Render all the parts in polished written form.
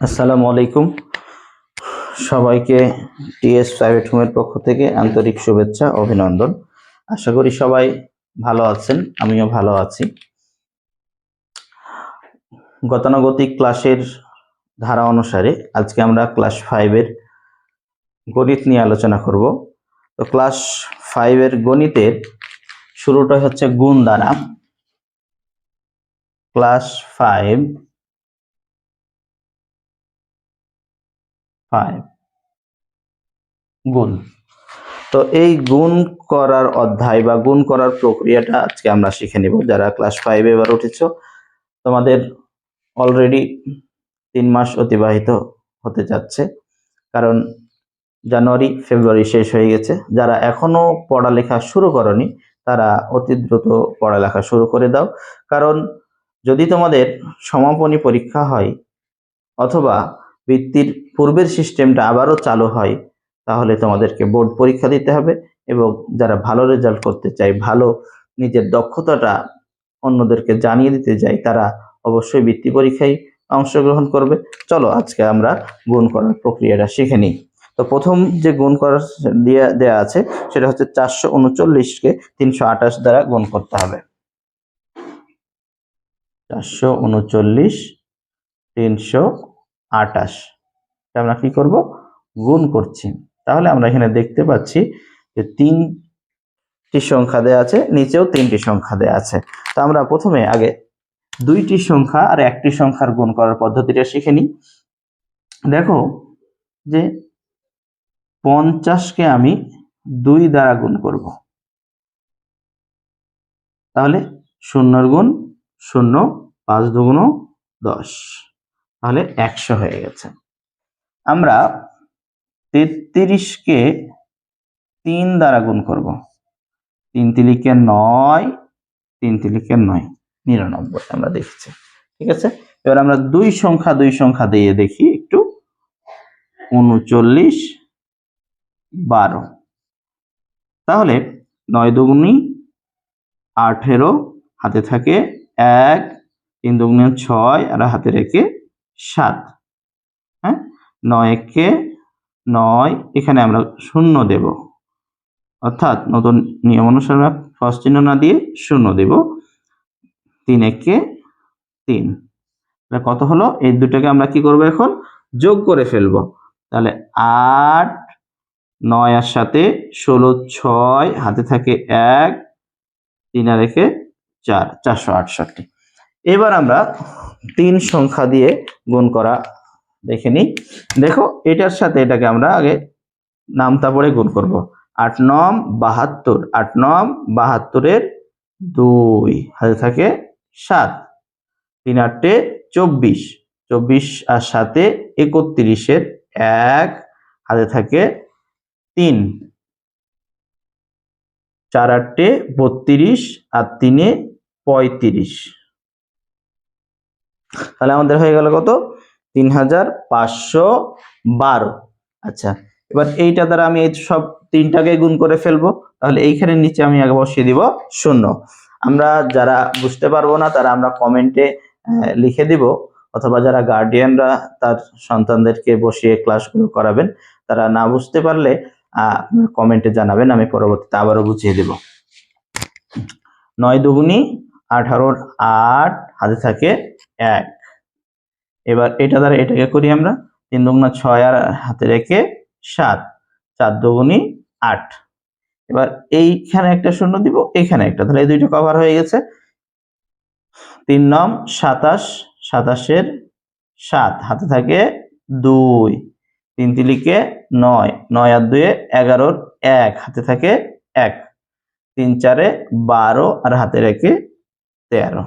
আসসালামু আলাইকুম সবাইকে টিএস প্রাইভেট হোমের পক্ষ থেকে আন্তরিক শুভেচ্ছা অভিনন্দন। আশা করি সবাই ভালো আছেন, আমিও ভালো আছি। গতানুগতিক ক্লাসের ধারা অনুসারে আজকে আমরা ক্লাস 5 এর গণিত নিয়ে আলোচনা করব। তো ক্লাস 5 এর গণিতের শুরুটা হচ্ছে গুণ দ্বারা। ক্লাস 5 গুণ। তো এই গুণ করার অধ্যায় বা গুণ করার প্রক্রিয়াটা আজকে আমরা শিখে নিব। যারা ক্লাস 5 এবার উঠেছো, তোমাদের অলরেডি 3 মাস অতিবাহিত হতে যাচ্ছে, কারণ জানুয়ারি ফেব্রুয়ারি শেষ হয়ে গেছে। যারা এখনো পড়ালেখা শুরু করনি তারা অতি দ্রুত পড়ালেখা শুরু করে দাও, কারণ যদি তোমাদের সমাপনী পরীক্ষা হয় অথবা বৃত্তির পূর্বের সিস্টেমটা আবারও চালু হয়, তাহলে তোমাদেরকে বোর্ড পরীক্ষা দিতে হবে। এবং যারা ভালো রেজাল্ট করতে চায়, ভালো নিজের দক্ষতাটা অন্যদেরকে জানিয়ে দিতে চায়, তারা অবশ্যই বৃত্তি পরীক্ষায় অংশগ্রহণ করবে। চলো আজকে আমরা গুণ করার প্রক্রিয়াটা শিখে নিই। তো প্রথম যে গুণ করার দেয়া আছে সেটা হচ্ছে 439কে 328 দ্বারা গুণ করতে হবে। 439 328 আমরা কি করব? গুণ করছি। তাহলে আমরা এখানে দেখতে পাচ্ছি যে 3টি সংখ্যা দেয়া আছে, নিচেও 3টি সংখ্যা দেয়া আছে। তো আমরা প্রথমে আগে 2টি সংখ্যা আর 1টি সংখ্যার গুণ করার পদ্ধতিটা শিখে নিই। দেখো যে 50কে আমি 2 দ্বারা গুণ করব, তাহলে 0 গুণ 0, 5 দুগুণ 10, তাহলে 100 হয়ে গেছে। আমরা 33কে 3 দ্বারা গুণ করব, 3 তিরিকে 9, 3 তিরিকে 9, 99 আমরা দেখছি। ঠিক আছে, এবার আমরা দুই সংখ্যা দিয়ে দেখি একটু। 39, 12, তাহলে 9 দুগুণী 18, হাতে থাকে 1, 3 দুগুণে 6 আর হাতে রেখে 7। হ্যাঁ, 9 কে 9, এখানে আমরা 0 দেব, অর্থাৎ নতুন নিয়ম অনুসারে ক্রস চিহ্ন না দিয়ে 0 দেব। 3 একে 3, কত হলো? এই দুটোকে আমরা কি করব? এখন যোগ করে ফেলবো। তাহলে 8, 9 এর সাথে 16, 6, হাতে থাকে 1, 3 আর রেখে 4, 468। এবার আমরা 3 সংখ্যা দিয়ে গুণ করা দেখে নিই। দেখো, এটার সাথে এটাকে আমরা আগে নামতা পড়ে গুণ করব। 8 9 72, 8 9 72 2, হাতে থাকে 7, 3 8 24, 24 আর সাথে 31 1, হাতে থাকে 3, 4 8 32 আর 3 35, তাহলে আমাদের হয়ে গেল কত? 3512। আচ্ছা, এবার এইটা দ্বারা আমি এই সব 3টাকে গুণ করে ফেলবো। তাহলে এইখানে নিচে আমি আগে বসিয়ে দিব 0। আমরা যারা বুঝতে পারবো না তারা আমরা কমেন্টে লিখে দিব, অথবা যারা গার্ডিয়ানরা তার সন্তানদেরকে বসিয়ে ক্লাসগুলো করাবেন, তারা না বুঝতে পারলে কমেন্টে জানাবেন, আমি পরবর্তীতে আবারও বুঝিয়ে দেব। 9 দুগুণী 18, 8, হাতে থাকে 1। এবার এটা দ্বারা এটাকে করি আমরা। 3 দুগুণা 6 আর হাতে রেখে 7, 4 দুগুণী 8। এবার এইখানে একটা 0 দিব, এখানে একটা, তাহলে এই দুইটা কভার হয়ে গেছে। 3 9 27, 27 7, হাতে থাকে 2, 3 তিরিকে 9, 9 আর 2 11, 1, হাতে থাকে 1, 3 4 12 আর হাতে রেখে 13।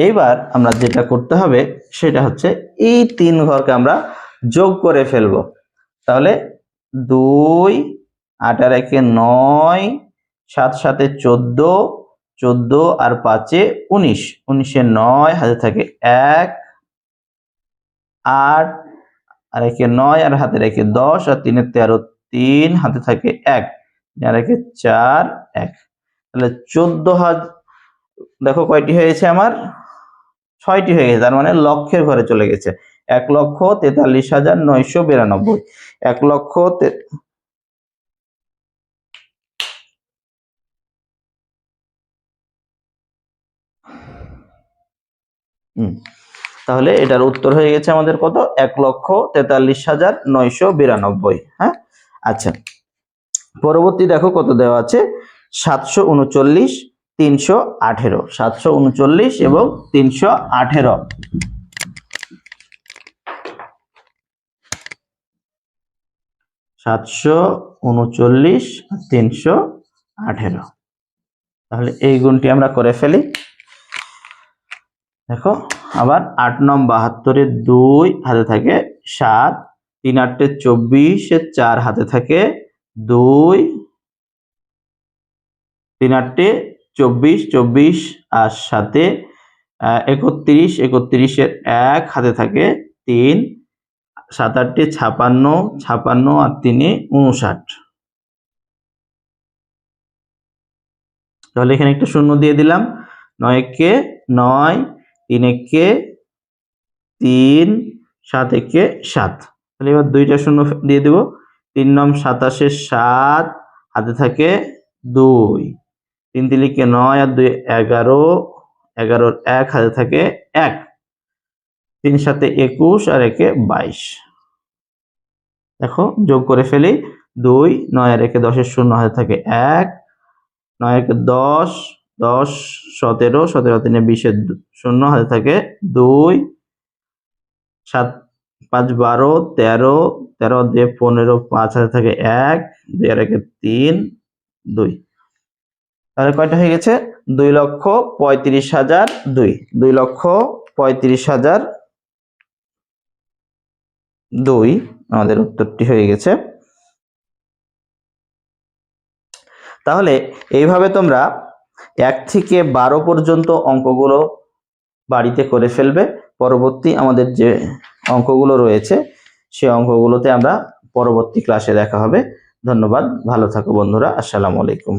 এইবার আমরা যেটা করতে হবে সেটা হচ্ছে এই 3 ঘরকে আমরা যোগ করে ফেলবো। তাহলে 2, 8 আর 1 9, 7 7 14, 14 আর 5 19, 19 9, হাতে থাকে 1, 8 আর 1 9 আর হাতে রেখে 10 আর 3 13, 3 হাতে থাকে 1, আর 1 4, 1। তাহলে 14,000 দেখো কয়টি হয়েছে আমার, 6টি হয়ে গেছে, তার মানে লক্ষের ঘরে চলে গেছে। 1,43,992, 1 লক্ষ তাহলে এটার উত্তর হয়ে গেছে আমাদের কত, 1,43,992। হ্যাঁ, আচ্ছা পরবর্তী দেখো কত দেওয়া আছে, 739, 318, 739 এবং 318। সাতশো উনচল্লিশ 318, তাহলে এই গুণটি আমরা করে ফেলি। দেখো আবার 8 নং 72 2 হাতে থাকে 7, 3 8 24 4 হাতে থাকে 2, 3 8 24 24 আর 7 31 31 1 হাতে থাকে 3, 7 8 56 56 আর 3 59। তাহলে এখানে একটা শূন্য দিয়ে দিলাম, 9 কে 9, 3 কে 3, 7 কে 7। তাহলে এবার দুইটা শূন্য দিয়ে দেব, 3 নং 27 7 হাতে থাকে 2, 3 3 9 আর 2 11, 11 1 হাতে থাকে 1, 3 7 21 আর 1 22। দেখো যোগ করে ফেলি, 2 9 আর 1 10 শূন্য হাতে থাকে 1, 9 1 10, 10 17 17 3 20 শূন্য হাতে থাকে 2, 7 5 12 13 13 দিয়ে 15 5 হাতে থাকে 1, 2 আর 1 3 2। তাহলে কয়টা হয়ে গেছে, 2,35,002, 2,35,002 আমাদের উত্তরটি হয়ে গেছে। তাহলে এইভাবে তোমরা 1 থেকে 12 পর্যন্ত অঙ্কগুলো বাড়িতে করে ফেলবে। পরবর্তী আমাদের যে অঙ্কগুলো রয়েছে সেই অঙ্কগুলোতে আমরা পরবর্তী ক্লাসে দেখা হবে। ধন্যবাদ, ভালো থাকো বন্ধুরা, আসসালামু আলাইকুম।